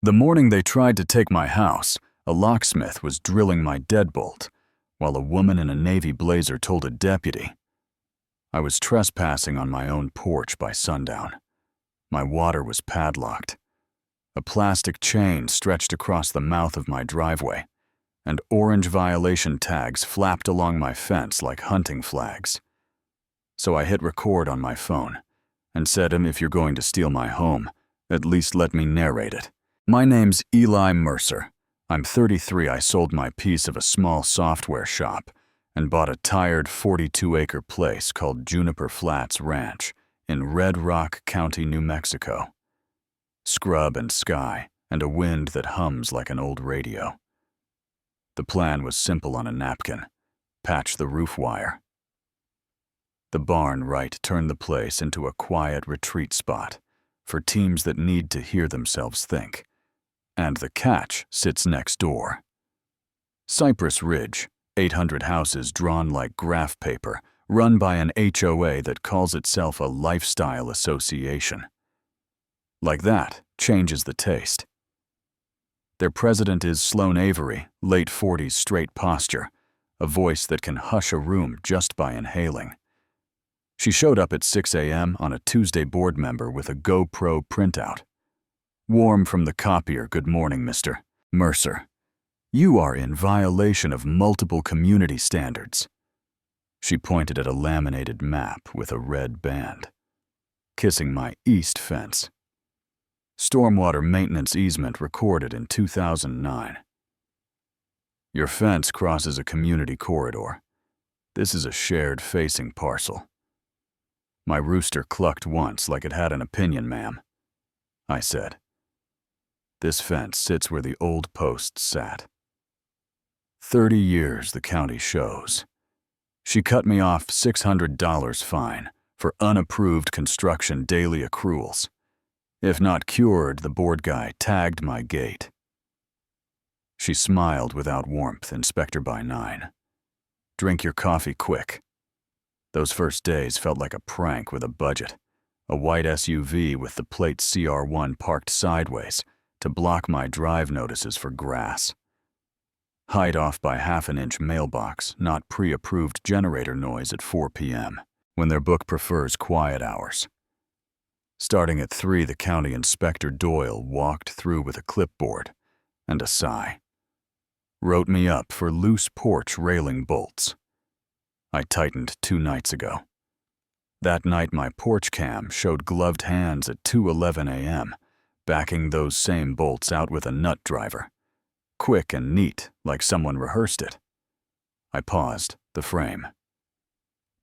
The morning they tried to take my house, a locksmith was drilling my deadbolt, while a woman in a navy blazer told a deputy. I was trespassing on my own porch by sundown. My water was padlocked. A plastic chain stretched across the mouth of my driveway, and orange violation tags flapped along my fence like hunting flags. So I hit record on my phone and said if you're going to steal my home, at least let me narrate it. My name's Eli Mercer. I'm 33. I sold my piece of a small software shop and bought a tired 42-acre place called Juniper Flats Ranch in Red Rock County, New Mexico. Scrub and sky, and a wind that hums like an old radio. The plan was simple on a napkin. Patch the roof wire. The barn right turned the place into a quiet retreat spot for teams that need to hear themselves think. And the catch sits next door. Cypress Ridge, 800 houses drawn like graph paper, run by an HOA that calls itself a lifestyle association. Like that changes the taste. Their president is Sloan Avery, late 40s straight posture, a voice that can hush a room just by inhaling. She showed up at 6 a.m. on a Tuesday board member with a GoPro printout. Warm from the copier, good morning, Mr. Mercer. You are in violation of multiple community standards. She pointed at a laminated map with a red band. Kissing my east fence. Stormwater maintenance easement recorded in 2009. Your fence crosses a community corridor. This is a shared facing parcel. My rooster clucked once like it had an opinion, ma'am. I said. This fence sits where the old posts sat. 30 years, the county shows. She cut me off $600 fine for unapproved construction daily accruals. If not cured, the board guy tagged my gate. She smiled without warmth, Inspector by 9. Drink your coffee quick. Those first days felt like a prank with a budget. A white SUV with the plate CR1 parked sideways to block my drive notices for grass. Height off by half an inch mailbox, not pre-approved generator noise at 4 p.m., when their book prefers quiet hours. Starting at 3, the county inspector Doyle walked through with a clipboard and a sigh. Wrote me up for loose porch railing bolts. I tightened 2 nights ago. That night my porch cam showed gloved hands at 2:11 a.m., backing those same bolts out with a nut driver. Quick and neat, like someone rehearsed it. I paused, the frame.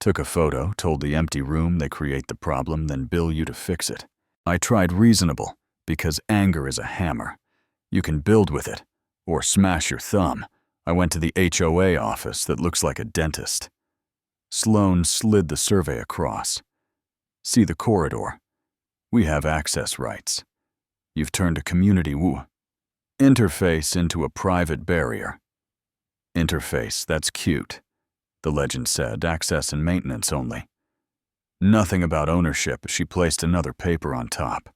Took a photo, told the empty room they create the problem, then bill you to fix it. I tried reasonable, because anger is a hammer. You can build with it, or smash your thumb. I went to the HOA office that looks like a dentist. Sloan slid the survey across. See the corridor. We have access rights. You've turned a community interface into a private barrier. Interface, that's cute. The legend said, access and maintenance only. Nothing about ownership. She placed another paper on top.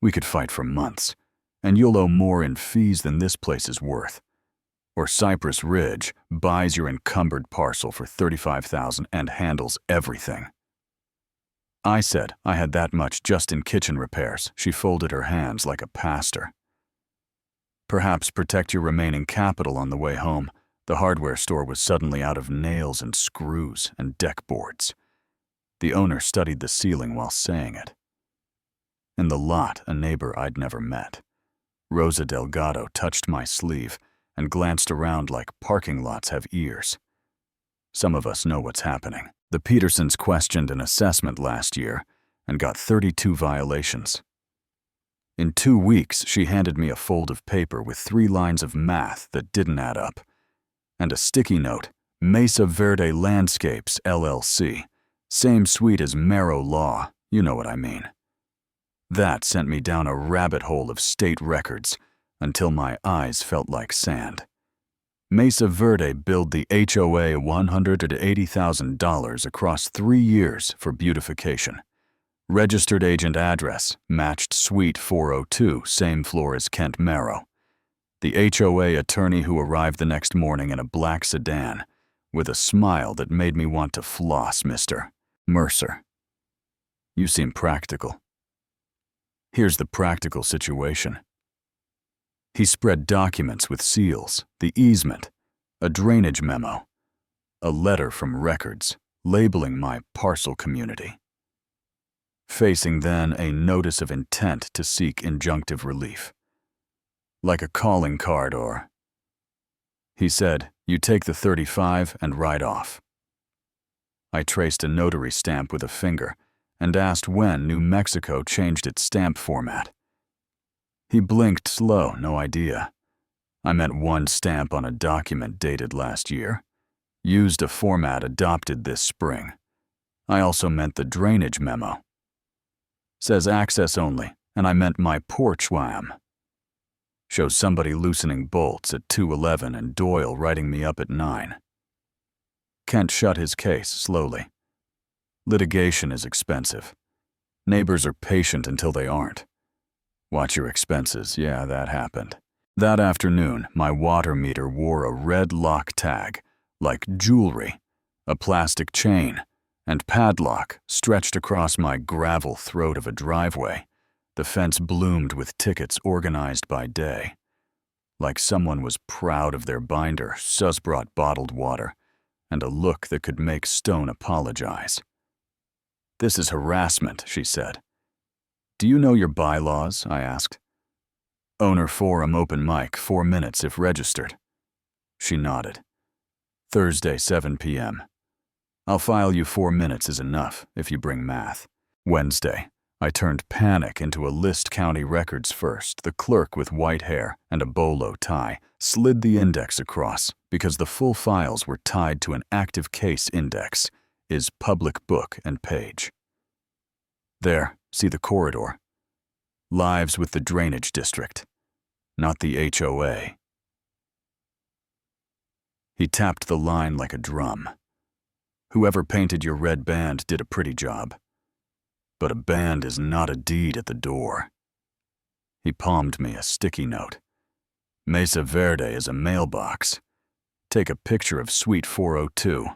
We could fight for months, and you'll owe more in fees than this place is worth. Or Cypress Ridge buys your encumbered parcel for $35,000 and handles everything. I said I had that much just in kitchen repairs. She folded her hands like a pastor. Perhaps protect your remaining capital on the way home. The hardware store was suddenly out of nails and screws and deck boards. The owner studied the ceiling while saying it. In the lot, a neighbor I'd never met. Rosa Delgado touched my sleeve and glanced around like parking lots have ears. Some of us know what's happening. The Petersons questioned an assessment last year and got 32 violations. In 2 weeks, she handed me a fold of paper with 3 lines of math that didn't add up, and a sticky note, Mesa Verde Landscapes, LLC. Same suite as Marrow Law, you know what I mean. That sent me down a rabbit hole of state records until my eyes felt like sand. Mesa Verde billed the HOA $180,000 across 3 years for beautification. Registered agent address matched Suite 402, same floor as Kent Marrow. The HOA attorney who arrived the next morning in a black sedan, with a smile that made me want to floss, Mr. Mercer. You seem practical. Here's the practical situation. He spread documents with seals, the easement, a drainage memo, a letter from records labeling my parcel community. Facing then a notice of intent to seek injunctive relief. Like a calling card or... He said, "You take the 35 and ride off." I traced a notary stamp with a finger and asked when New Mexico changed its stamp format. He blinked slow, no idea. I meant one stamp on a document dated last year. Used a format adopted this spring. I also meant the drainage memo. Says access only, and I meant my porch wham. Shows somebody loosening bolts at 2:11 and Doyle writing me up at 9. Kent shut his case slowly. Litigation is expensive. Neighbors are patient until they aren't. Watch your expenses. Yeah, that happened. That afternoon, my water meter wore a red lock tag, like jewelry, a plastic chain, and padlock stretched across my gravel throat of a driveway. The fence bloomed with tickets organized by day. Like someone was proud of their binder, Sus brought bottled water, and a look that could make Stone apologize. "This is harassment," she said. "Do you know your bylaws?" I asked. "Owner forum open mic, 4 minutes if registered." She nodded. "Thursday, 7 p.m. I'll file you 4 minutes is enough if you bring math." Wednesday, I turned panic into a List County Records first. The clerk with white hair and a bolo tie slid the index across because the full files were tied to an active case index, is public book and page. There, see the corridor. Lives with the drainage district, not the HOA. He tapped the line like a drum. "Whoever painted your red band did a pretty job. But a band is not a deed at the door." He palmed me a sticky note. "Mesa Verde is a mailbox. Take a picture of Suite 402.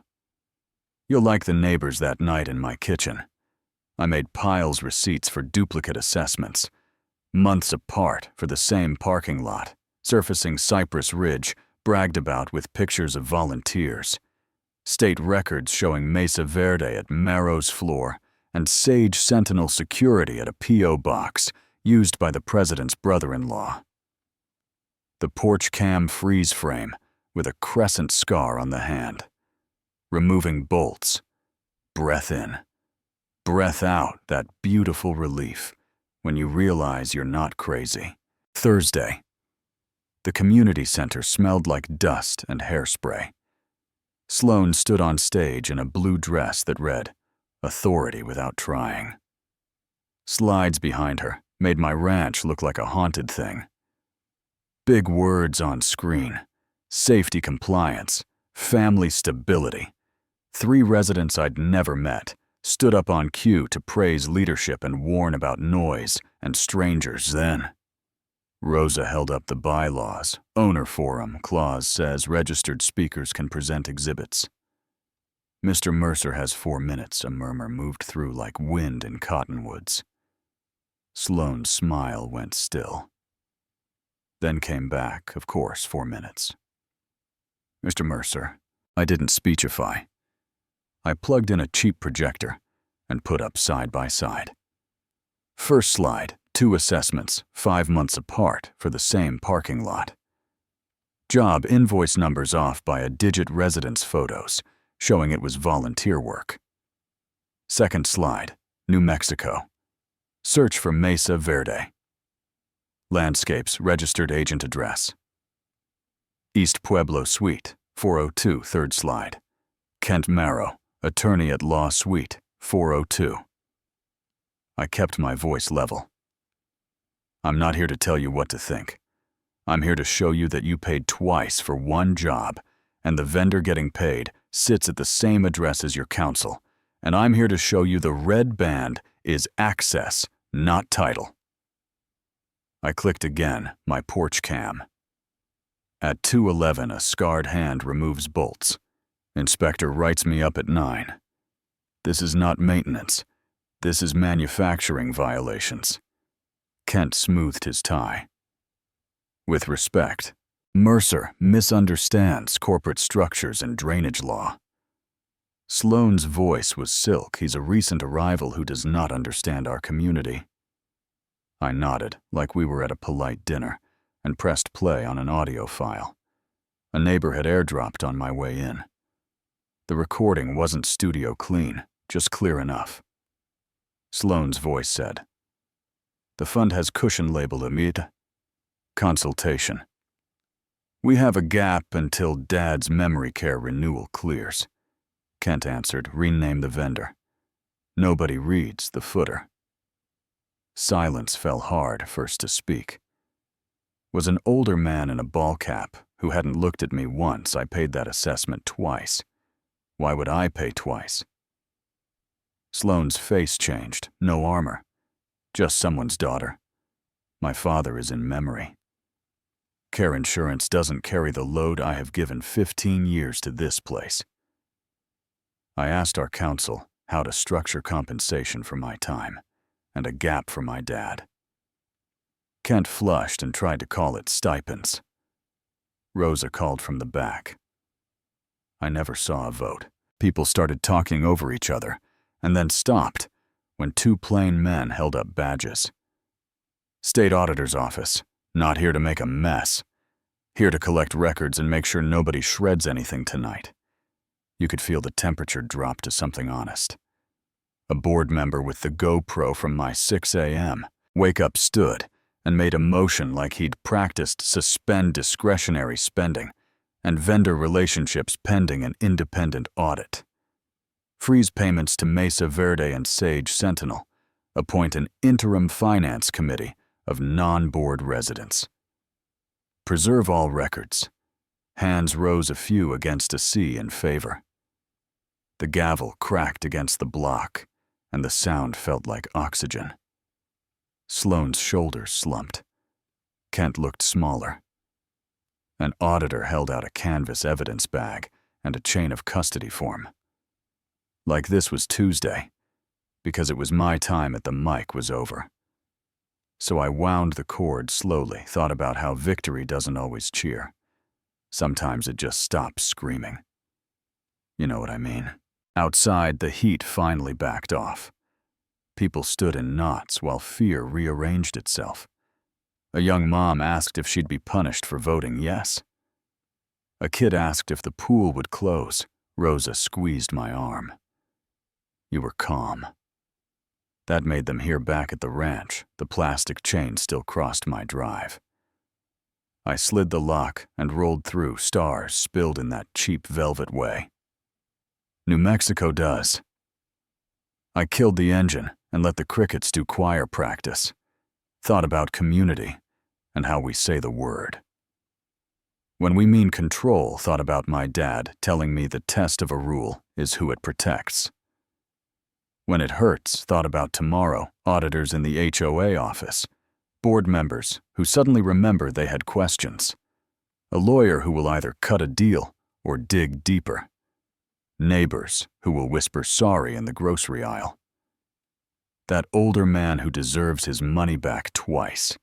You'll like the neighbors that night in my kitchen. I made piles receipts for duplicate assessments, months apart for the same parking lot, surfacing Cypress Ridge, bragged about with pictures of volunteers. State records showing Mesa Verde at Marrow's floor, and Sage Sentinel security at a P.O. box used by the president's brother-in-law. The porch cam freeze frame with a crescent scar on the hand. Removing bolts. Breath in. Breath out, that beautiful relief when you realize you're not crazy. Thursday. The community center smelled like dust and hairspray. Sloane stood on stage in a blue dress that read, "Authority without trying." Slides behind her made my ranch look like a haunted thing. Big words on screen. Safety compliance. Family stability. 3 residents I'd never met stood up on cue to praise leadership and warn about noise and strangers then. Rosa held up the bylaws. Owner forum clause says registered speakers can present exhibits. "Mr. Mercer has 4 minutes," a murmur moved through like wind in cottonwoods. Sloane's smile went still. Then came back, of course, 4 minutes. "Mr. Mercer." I didn't speechify. I plugged in a cheap projector and put up side by side. First slide, 2 assessments, 5 months apart for the same parking lot. Job invoice numbers off by a digit residence photos, showing it was volunteer work. Second slide, New Mexico. Search for Mesa Verde. Landscapes registered agent address. East Pueblo Suite, 402, third slide. Kent Marrow, attorney at law suite, 402. I kept my voice level. "I'm not here to tell you what to think. I'm here to show you that you paid twice for one job, and the vendor getting paid sits at the same address as your counsel, and I'm here to show you the red band is access, not title. I clicked again, my porch cam. At 2:11, a scarred hand removes bolts. Inspector writes me up at 9. This is not maintenance. This is manufacturing violations. Kent smoothed his tie. With respect, Mercer misunderstands corporate structures and drainage law. Sloane's voice was silk. He's a recent arrival who does not understand our community. I nodded, like we were at a polite dinner, and pressed play on an audio file. A neighbor had airdropped on my way in. The recording wasn't studio clean, just clear enough. Sloane's voice said, "The fund has cushion labeled Amid. Consultation. We have a gap until Dad's memory care renewal clears." Kent answered, "Rename the vendor." Nobody reads the footer. Silence fell hard, first to speak. Was an older man in a ball cap who hadn't looked at me once. I paid that assessment twice. Why would I pay twice? Sloane's face changed. No armor. Just someone's daughter. My father is in memory. Care insurance doesn't carry the load. I have given 15 years to this place. I asked our counsel how to structure compensation for my time and a gap for my dad. Kent flushed and tried to call it stipends. Rosa called from the back. I never saw a vote. People started talking over each other and then stopped when two plain men held up badges. State Auditor's Office, not here to make a mess. Here to collect records and make sure nobody shreds anything tonight. You could feel the temperature drop to something honest. A board member with the GoPro from my 6 a.m. wake up stood and made a motion like he'd practiced suspend discretionary spending and vendor relationships pending an independent audit. Freeze payments to Mesa Verde and Sage Sentinel. Appoint an interim finance committee of non-board residents. Preserve all records. Hands rose a few against a C in favor. The gavel cracked against the block, and the sound felt like oxygen. Sloane's shoulders slumped. Kent looked smaller. An auditor held out a canvas evidence bag and a chain of custody form. Like this was Tuesday, because it was my time at the mic was over. So I wound the cord slowly, thought about how victory doesn't always cheer. Sometimes it just stops screaming. You know what I mean. Outside, the heat finally backed off. People stood in knots while fear rearranged itself. A young mom asked if she'd be punished for voting yes. A kid asked if the pool would close. Rosa squeezed my arm. You were calm. That made them hear back at the ranch. The plastic chain still crossed my drive. I slid the lock and rolled through, stars spilled in that cheap velvet way. New Mexico does. I killed the engine and let the crickets do choir practice. Thought about community and how we say the word. When we mean control, thought about my dad telling me the test of a rule is who it protects. When it hurts, thought about tomorrow, auditors in the HOA office, board members who suddenly remember they had questions, a lawyer who will either cut a deal or dig deeper, neighbors who will whisper sorry in the grocery aisle, that older man who deserves his money back twice.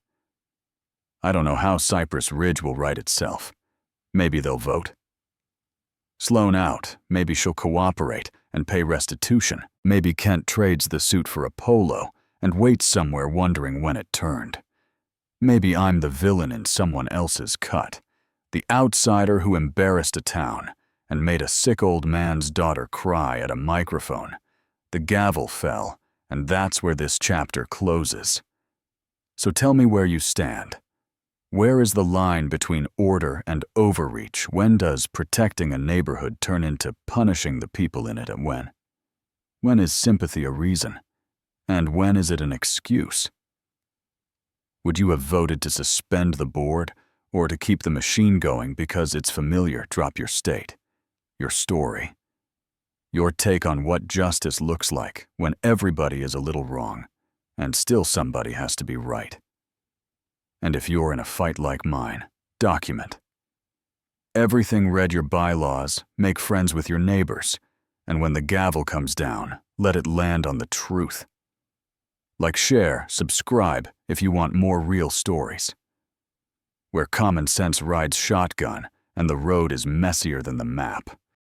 I don't know how Cypress Ridge will right itself. Maybe they'll vote. Sloane out, maybe she'll cooperate and pay restitution. Maybe Kent trades the suit for a polo and waits somewhere wondering when it turned. Maybe I'm the villain in someone else's cut, the outsider who embarrassed a town and made a sick old man's daughter cry at a microphone. The gavel fell, and that's where this chapter closes. So tell me where you stand. Where is the line between order and overreach? When does protecting a neighborhood turn into punishing the people in it, and when? When is sympathy a reason? And when is it an excuse? Would you have voted to suspend the board or to keep the machine going because it's familiar? Drop your state, your story, Your take on what justice looks like when everybody is a little wrong, and still somebody has to be right. And if you're in a fight like mine, document. Everything read your bylaws, make friends with your neighbors, and when the gavel comes down, let it land on the truth. Like, share, subscribe if you want more real stories. Where common sense rides shotgun and the road is messier than the map.